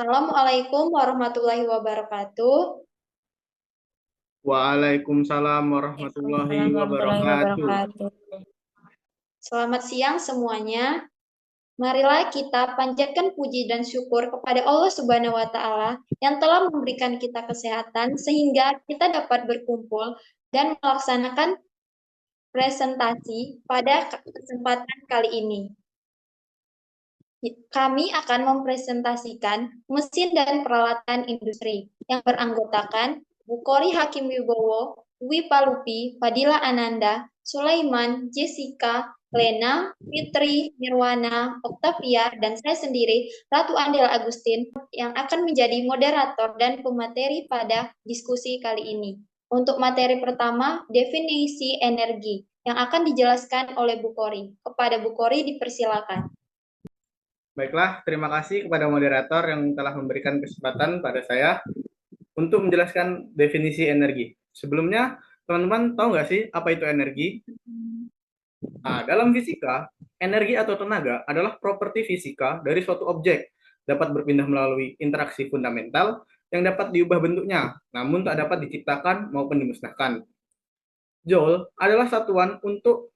Assalamualaikum warahmatullahi wabarakatuh. Waalaikumsalam warahmatullahi Waalaikumsalam warahmatullahi wabarakatuh. wabarakatuh. Selamat siang semuanya. Marilah kita panjatkan puji dan syukur kepada Allah Subhanahu wa Ta'ala yang telah memberikan kita kesehatan sehingga kita dapat berkumpul dan melaksanakan presentasi pada kesempatan kali ini. Kami akan mempresentasikan mesin dan peralatan industri yang beranggotakan Bukhari Hakim Wibowo, Dwi Palupi, Fadila Ananda, Sulaiman, Jessica, Lena, Fitri, Nirwana, Octavia, dan saya sendiri, Ratu Andela Agustin, yang akan menjadi moderator dan pemateri pada diskusi kali ini. Untuk materi pertama, definisi energi, yang akan dijelaskan oleh Bukhari. Kepada Bukhari dipersilakan. Baiklah, terima kasih kepada moderator yang telah memberikan kesempatan pada saya untuk menjelaskan definisi energi. Sebelumnya, teman-teman tahu nggak sih apa itu energi? Nah, dalam fisika, energi atau tenaga adalah properti fisika dari suatu objek, dapat berpindah melalui interaksi fundamental yang dapat diubah bentuknya, namun tak dapat diciptakan maupun dimusnahkan. Joule adalah satuan untuk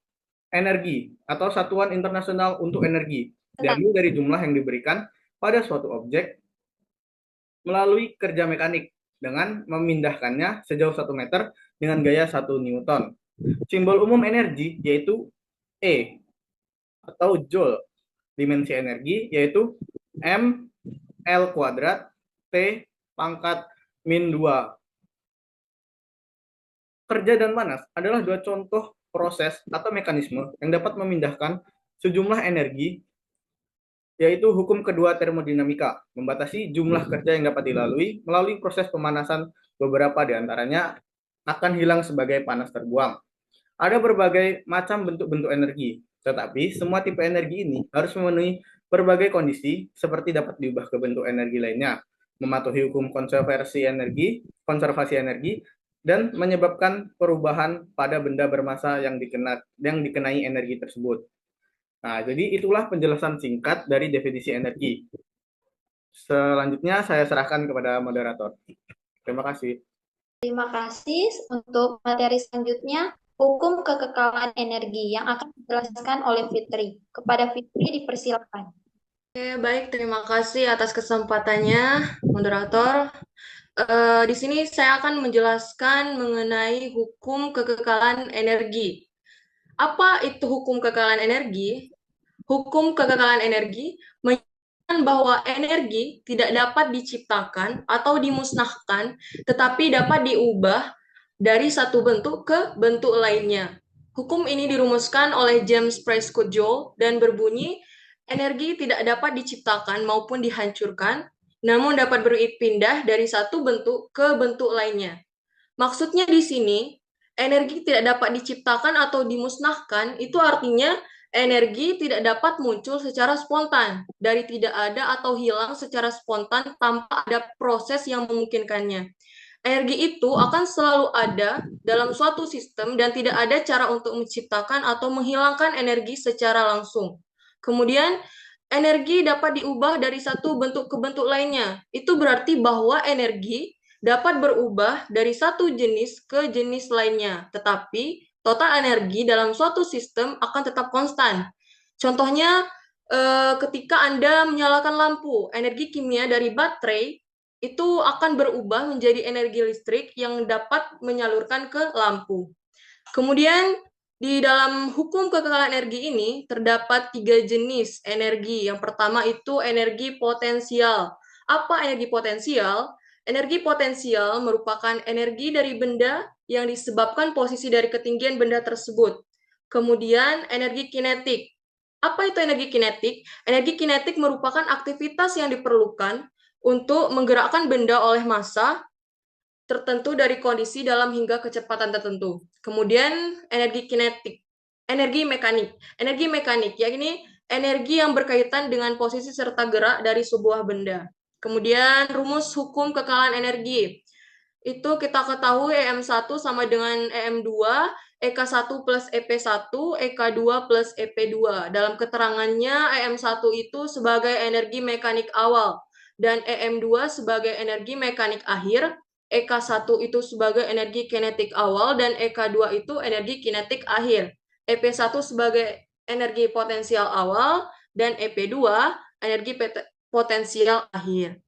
energi atau satuan internasional untuk energi, diambil dari jumlah yang diberikan pada suatu objek melalui kerja mekanik dengan memindahkannya sejauh 1 meter dengan gaya 1 Newton. Simbol umum energi yaitu E atau Joule. Dimensi energi yaitu M L kuadrat T pangkat min 2. Kerja dan panas adalah dua contoh proses atau mekanisme yang dapat memindahkan sejumlah energi, yaitu hukum kedua termodinamika, membatasi jumlah kerja yang dapat dilalui melalui proses pemanasan. Beberapa di antaranya akan hilang sebagai panas terbuang. Ada berbagai macam bentuk-bentuk energi, tetapi semua tipe energi ini harus memenuhi berbagai kondisi seperti dapat diubah ke bentuk energi lainnya, mematuhi hukum konservasi energi, dan menyebabkan perubahan pada benda bermassa yang dikenai energi tersebut. Nah, jadi itulah penjelasan singkat dari definisi energi. Selanjutnya saya serahkan kepada moderator. Terima kasih. Terima kasih. Untuk materi selanjutnya, hukum kekekalan energi yang akan dijelaskan oleh Fitri. Kepada Fitri dipersilakan. Oke, baik, terima kasih atas kesempatannya, moderator. Di sini saya akan menjelaskan mengenai hukum kekekalan energi. Apa itu hukum kekekalan energi? Hukum kekekalan energi menyatakan bahwa energi tidak dapat diciptakan atau dimusnahkan, tetapi dapat diubah dari satu bentuk ke bentuk lainnya. Hukum ini dirumuskan oleh James Prescott Joule dan berbunyi, energi tidak dapat diciptakan maupun dihancurkan, namun dapat berpindah dari satu bentuk ke bentuk lainnya. Maksudnya di sini, energi tidak dapat diciptakan atau dimusnahkan, itu artinya energi tidak dapat muncul secara spontan, dari tidak ada atau hilang secara spontan tanpa ada proses yang memungkinkannya. Energi itu akan selalu ada dalam suatu sistem dan tidak ada cara untuk menciptakan atau menghilangkan energi secara langsung. Kemudian, energi dapat diubah dari satu bentuk ke bentuk lainnya. Itu berarti bahwa energi dapat berubah dari satu jenis ke jenis lainnya, tetapi total energi dalam suatu sistem akan tetap konstan. Contohnya, ketika Anda menyalakan lampu, energi kimia dari baterai itu akan berubah menjadi energi listrik yang dapat menyalurkan ke lampu. Kemudian, di dalam hukum kekekalan energi ini terdapat 3 jenis energi. Yang pertama itu energi potensial. Apa energi potensial? Energi potensial merupakan energi dari benda yang disebabkan posisi dari ketinggian benda tersebut. Kemudian energi kinetik. Apa itu energi kinetik? Energi kinetik merupakan aktivitas yang diperlukan untuk menggerakkan benda oleh massa tertentu dari kondisi dalam hingga kecepatan tertentu. Kemudian energi kinetik, energi mekanik. Energi mekanik yakni energi yang berkaitan dengan posisi serta gerak dari sebuah benda. Kemudian rumus hukum kekekalan energi. Itu kita ketahui EM1 sama dengan EM2, EK1 plus EP1, EK2 plus EP2. Dalam keterangannya, EM1 itu sebagai energi mekanik awal. dan EM2 sebagai energi mekanik akhir, EK1 itu sebagai energi kinetik awal, dan EK2 itu energi kinetik akhir. EP1 sebagai energi potensial awal, dan EP2 energi potensial akhir.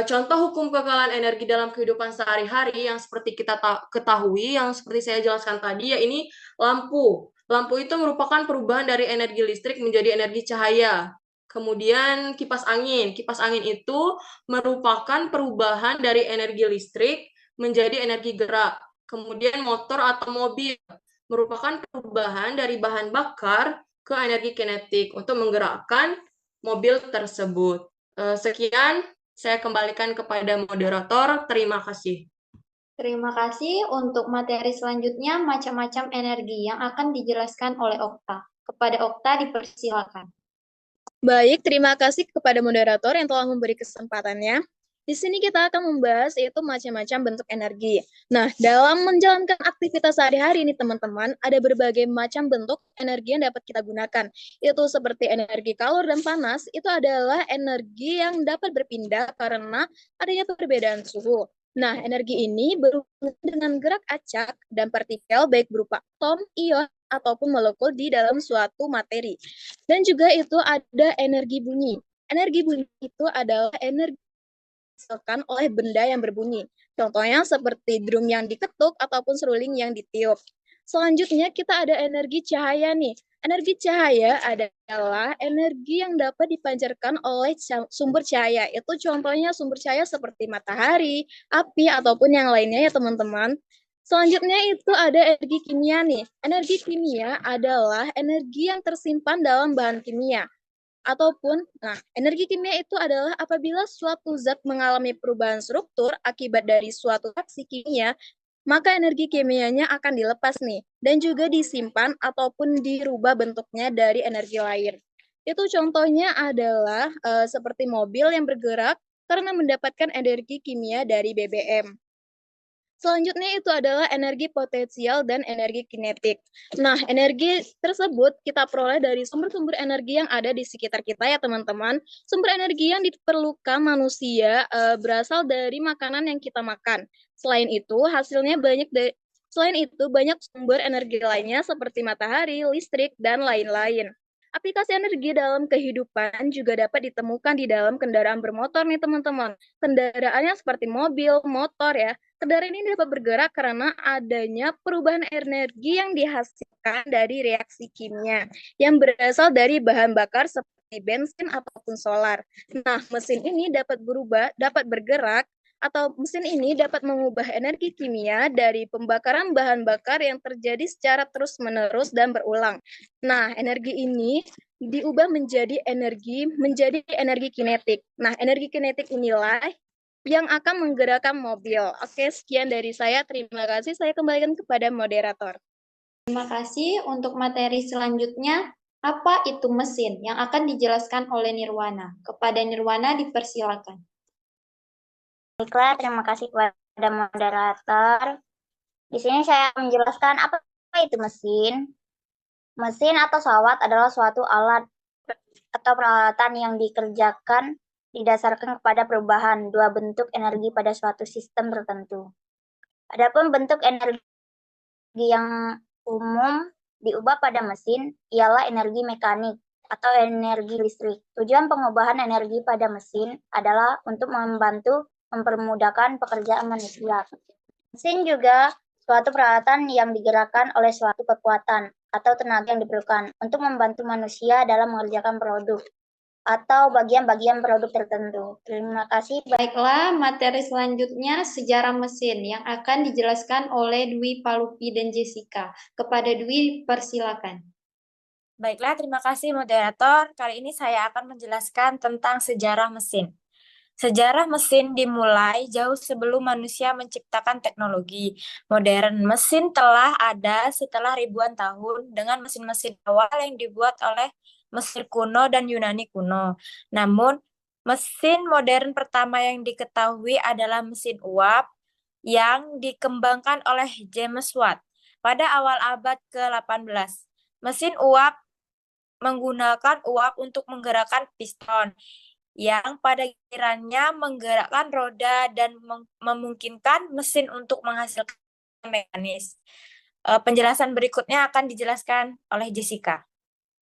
Contoh hukum kekekalan energi dalam kehidupan sehari-hari yang seperti kita ketahui, yang seperti saya jelaskan tadi, ya ini lampu. Lampu itu merupakan perubahan dari energi listrik menjadi energi cahaya. Kemudian kipas angin. Kipas angin itu merupakan perubahan dari energi listrik menjadi energi gerak. Kemudian motor atau mobil merupakan perubahan dari bahan bakar ke energi kinetik untuk menggerakkan mobil tersebut. Sekian, saya kembalikan kepada moderator. Terima kasih. Terima kasih. Untuk materi selanjutnya, macam-macam energi yang akan dijelaskan oleh Okta. Kepada Okta dipersilakan. Baik, terima kasih kepada moderator yang telah memberi kesempatannya. Di sini kita akan membahas yaitu macam-macam bentuk energi. Nah, dalam menjalankan aktivitas sehari-hari ini teman-teman, ada berbagai macam bentuk energi yang dapat kita gunakan. Itu seperti energi kalor dan panas, itu adalah energi yang dapat berpindah karena adanya perbedaan suhu. Nah, energi ini berhubungan dengan gerak acak dan partikel baik berupa atom, ion, ataupun molekul di dalam suatu materi. Dan juga itu ada energi bunyi. Energi bunyi itu adalah energi dihasilkan oleh benda yang berbunyi. Contohnya seperti drum yang diketuk ataupun seruling yang ditiup. Selanjutnya kita ada energi cahaya nih. Energi cahaya adalah energi yang dapat dipancarkan oleh sumber cahaya. Itu contohnya sumber cahaya seperti matahari, api, ataupun yang lainnya ya teman-teman. Selanjutnya itu ada energi kimia nih. Energi kimia adalah energi yang tersimpan dalam bahan kimia. Energi kimia itu adalah apabila suatu zat mengalami perubahan struktur akibat dari suatu reaksi kimia, maka energi kimianya akan dilepas nih, dan juga disimpan ataupun dirubah bentuknya dari energi lain. Itu contohnya adalah seperti mobil yang bergerak karena mendapatkan energi kimia dari BBM. Selanjutnya itu adalah energi potensial dan energi kinetik. Nah, energi tersebut kita peroleh dari sumber-sumber energi yang ada di sekitar kita ya teman-teman. Sumber energi yang diperlukan manusia berasal dari makanan yang kita makan. Selain itu, banyak sumber energi lainnya seperti matahari, listrik, dan lain-lain. Aplikasi energi dalam kehidupan juga dapat ditemukan di dalam kendaraan bermotor nih teman-teman. Kendaraannya seperti mobil, motor ya. Kendaraan ini dapat bergerak karena adanya perubahan energi yang dihasilkan dari reaksi kimia yang berasal dari bahan bakar seperti bensin ataupun solar. Nah, mesin ini dapat bergerak atau mesin ini dapat mengubah energi kimia dari pembakaran bahan bakar yang terjadi secara terus-menerus dan berulang. Nah, energi ini diubah menjadi energi kinetik. Nah, energi kinetik inilah yang akan menggerakkan mobil. Oke, sekian dari saya. Terima kasih. Saya kembalikan kepada moderator. Terima kasih. Untuk materi selanjutnya, apa itu mesin yang akan dijelaskan oleh Nirwana? Kepada Nirwana dipersilakan. Baiklah, terima kasih kepada moderator. Di sini saya menjelaskan apa itu mesin. Mesin atau pesawat adalah suatu alat atau peralatan yang dikerjakan didasarkan kepada perubahan dua bentuk energi pada suatu sistem tertentu. Adapun bentuk energi yang umum diubah pada mesin ialah energi mekanik atau energi listrik. Tujuan pengubahan energi pada mesin adalah untuk mempermudahkan pekerjaan manusia. Mesin juga suatu peralatan yang digerakkan oleh suatu kekuatan atau tenaga yang diperlukan untuk membantu manusia dalam mengerjakan produk atau bagian-bagian produk tertentu. Terima kasih. Baiklah, materi selanjutnya sejarah mesin yang akan dijelaskan oleh Dwi Palupi dan Jessica. Kepada Dwi, persilakan. Baiklah, terima kasih moderator. Kali ini saya akan menjelaskan tentang sejarah mesin. Sejarah mesin dimulai jauh sebelum manusia menciptakan teknologi modern. Mesin telah ada setelah ribuan tahun dengan mesin-mesin awal yang dibuat oleh Mesir kuno dan Yunani kuno. Namun, mesin modern pertama yang diketahui adalah mesin uap yang dikembangkan oleh James Watt pada awal abad ke-18. Mesin uap menggunakan uap untuk menggerakkan piston yang pada gilirannya menggerakkan roda dan memungkinkan mesin untuk menghasilkan mekanis. Penjelasan berikutnya akan dijelaskan oleh Jessica.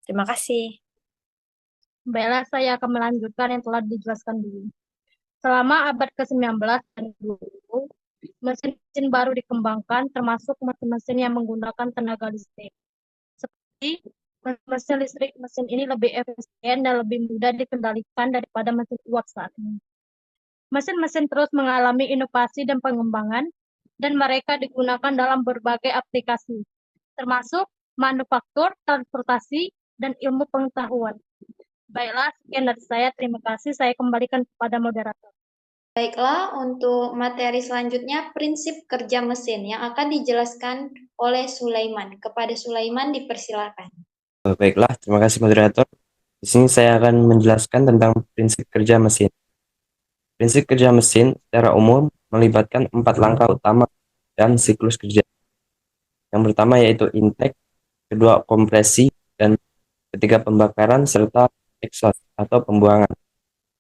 Terima kasih. Baiklah, saya akan melanjutkan yang telah dijelaskan dulu. Selama abad ke-19 dan 20, mesin-mesin baru dikembangkan, termasuk mesin-mesin yang menggunakan tenaga listrik. Seperti mesin listrik, mesin ini lebih efisien dan lebih mudah dikendalikan daripada mesin uap saat ini. Mesin-mesin terus mengalami inovasi dan pengembangan, dan mereka digunakan dalam berbagai aplikasi, termasuk manufaktur, transportasi, dan ilmu pengetahuan. Baiklah, sekian dari saya. Terima kasih. Saya kembalikan kepada moderator. Baiklah, untuk materi selanjutnya prinsip kerja mesin yang akan dijelaskan oleh Sulaiman. Kepada Sulaiman dipersilakan. Baiklah, terima kasih moderator. Di sini saya akan menjelaskan tentang prinsip kerja mesin. Prinsip kerja mesin secara umum melibatkan 4 langkah utama dan siklus kerja. Yang pertama yaitu intake, kedua kompresi, dan ketiga pembakaran serta exhaust atau pembuangan.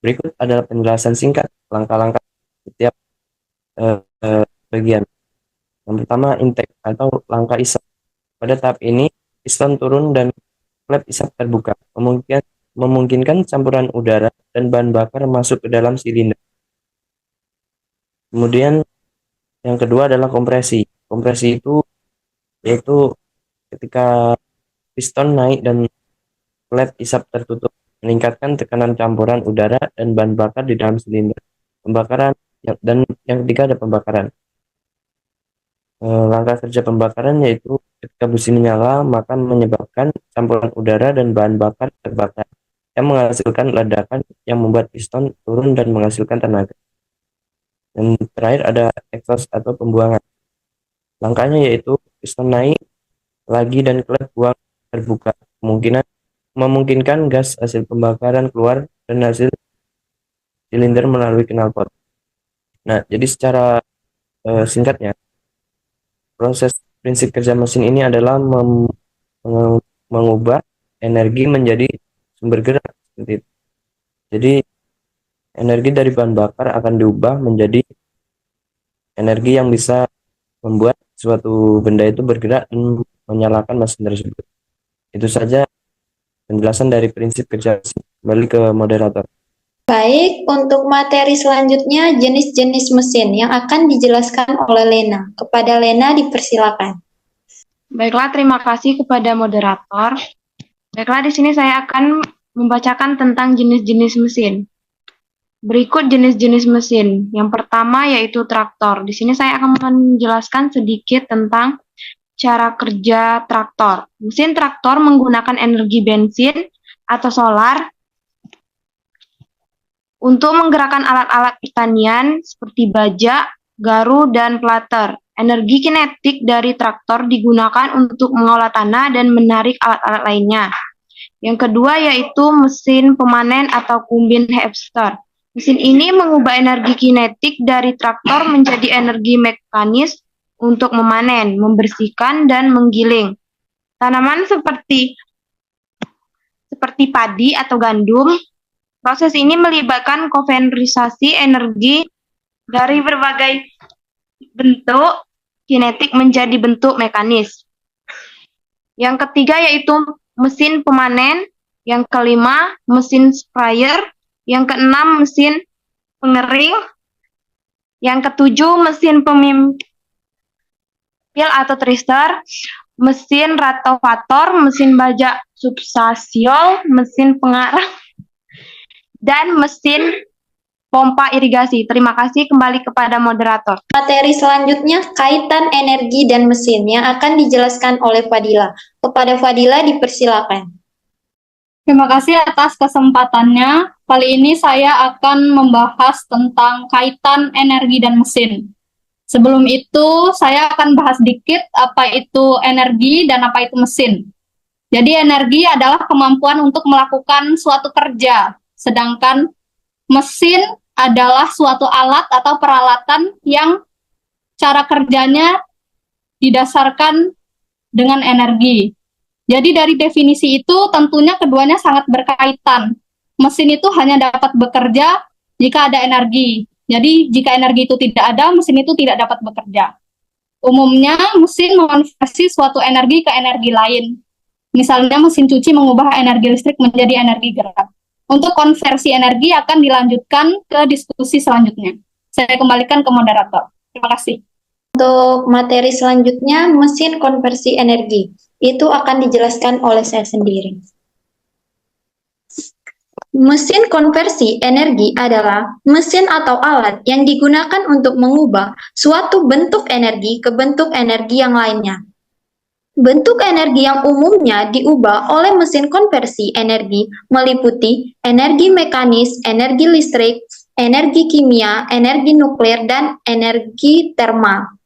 Berikut adalah penjelasan singkat langkah-langkah setiap bagian. Yang pertama intake atau langkah isap. Pada tahap ini piston turun dan klep isap terbuka, memungkinkan campuran udara dan bahan bakar masuk ke dalam silinder. Kemudian yang kedua adalah kompresi. Kompresi itu yaitu ketika piston naik dan klep isap tertutup, meningkatkan tekanan campuran udara dan bahan bakar di dalam silinder. Pembakaran dan yang ketiga ada pembakaran. Langkah kerja pembakaran yaitu ketika busi menyala maka menyebabkan campuran udara dan bahan bakar terbakar yang menghasilkan ledakan yang membuat piston turun dan menghasilkan tenaga. Dan terakhir ada exhaust atau pembuangan. Langkahnya yaitu piston naik lagi dan klep buang terbuka, memungkinkan gas hasil pembakaran keluar dan hasil silinder melalui knalpot. Nah, jadi secara singkatnya, proses prinsip kerja mesin ini adalah mengubah energi menjadi sumber gerak seperti itu. Jadi energi dari bahan bakar akan diubah menjadi energi yang bisa membuat suatu benda itu bergerak dan menyalakan mesin tersebut. Itu saja penjelasan dari prinsip kerja mesin. Kembali ke moderator. Baik, untuk materi selanjutnya jenis-jenis mesin yang akan dijelaskan oleh Lena. Kepada Lena dipersilakan. Baiklah, terima kasih kepada moderator. Baiklah, di sini saya akan membacakan tentang jenis-jenis mesin. Berikut jenis-jenis mesin. Yang pertama yaitu traktor. Di sini saya akan menjelaskan sedikit tentang cara kerja traktor. Mesin traktor menggunakan energi bensin atau solar untuk menggerakkan alat-alat pertanian seperti baja, garu, dan plater. Energi kinetik dari traktor digunakan untuk mengolah tanah dan menarik alat-alat lainnya. Yang kedua yaitu mesin pemanen atau kombine harvester. Mesin ini mengubah energi kinetik dari traktor menjadi energi mekanis untuk memanen, membersihkan, dan menggiling tanaman seperti padi atau gandum. Proses ini melibatkan konversi energi dari berbagai bentuk kinetik menjadi bentuk mekanis. Yang ketiga yaitu mesin pemanen. Yang kelima, mesin sprayer. Yang keenam, mesin pengering. Yang ketujuh, mesin pemimpil atau thresher. Mesin rotavator, mesin baja substansial, mesin pengarang, dan mesin pompa irigasi. Terima kasih, kembali kepada moderator. Materi selanjutnya kaitan energi dan mesin yang akan dijelaskan oleh Fadila. Kepada Fadila dipersilakan. Terima kasih atas kesempatannya. Kali ini saya akan membahas tentang kaitan energi dan mesin. Sebelum itu, saya akan bahas sedikit apa itu energi dan apa itu mesin. Jadi energi adalah kemampuan untuk melakukan suatu kerja, sedangkan mesin adalah suatu alat atau peralatan yang cara kerjanya didasarkan dengan energi. Jadi dari definisi itu tentunya keduanya sangat berkaitan. mesin itu hanya dapat bekerja jika ada energi. Jadi jika energi itu tidak ada, mesin itu tidak dapat bekerja. Umumnya mesin mengonversi suatu energi ke energi lain. Misalnya mesin cuci mengubah energi listrik menjadi energi gerak. Untuk konversi energi akan dilanjutkan ke diskusi selanjutnya. Saya kembalikan ke moderator. Terima kasih. Untuk materi selanjutnya, mesin konversi energi. Itu akan dijelaskan oleh saya sendiri. Mesin konversi energi adalah mesin atau alat yang digunakan untuk mengubah suatu bentuk energi ke bentuk energi yang lainnya. Bentuk energi yang umumnya diubah oleh mesin konversi energi meliputi energi mekanis, energi listrik, energi kimia, energi nuklir, dan energi termal.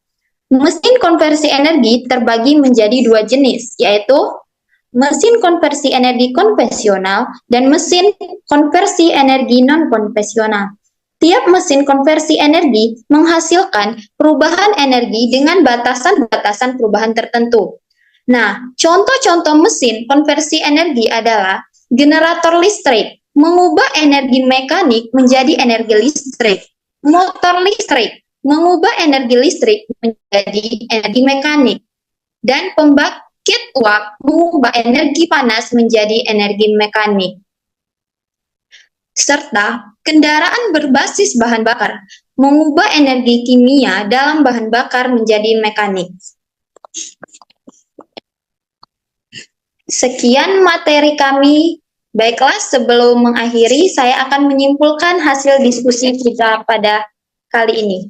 Mesin konversi energi terbagi menjadi dua jenis, yaitu mesin konversi energi konvensional dan mesin konversi energi non-konvensional. Tiap mesin konversi energi menghasilkan perubahan energi dengan batasan-batasan perubahan tertentu. Nah, contoh-contoh mesin konversi energi adalah generator listrik, mengubah energi mekanik menjadi energi listrik, motor listrik, mengubah energi listrik menjadi energi mekanik, dan pembangkit uap mengubah energi panas menjadi energi mekanik. Serta kendaraan berbasis bahan bakar mengubah energi kimia dalam bahan bakar menjadi mekanik. Sekian materi kami. Baiklah, sebelum mengakhiri, saya akan menyimpulkan hasil diskusi kita pada kali ini.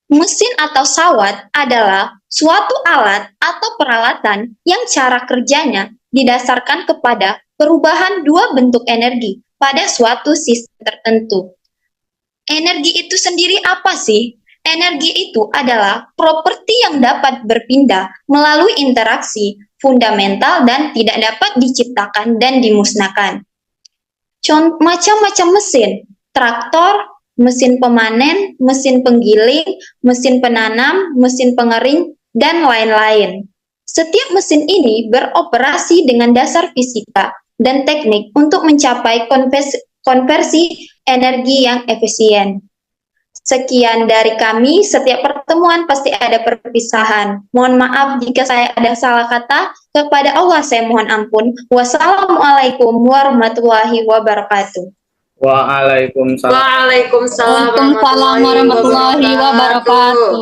Mesin atau sawat adalah suatu alat atau peralatan yang cara kerjanya didasarkan kepada perubahan dua bentuk energi pada suatu sistem tertentu. Energi itu sendiri apa sih? Energi itu adalah properti yang dapat berpindah melalui interaksi fundamental dan tidak dapat diciptakan dan dimusnahkan. Macam-macam mesin, traktor, mesin pemanen, mesin penggiling, mesin penanam, mesin pengering, dan lain-lain. Setiap mesin ini beroperasi dengan dasar fisika dan teknik untuk mencapai konversi energi yang efisien. Sekian dari kami, setiap pertemuan pasti ada perpisahan. Mohon maaf jika saya ada salah kata, kepada Allah saya mohon ampun. Wassalamualaikum warahmatullahi wabarakatuh. Waalaikumsalam. Waalaikumsalam Waalaikumsalam warahmatullahi wabarakatuh.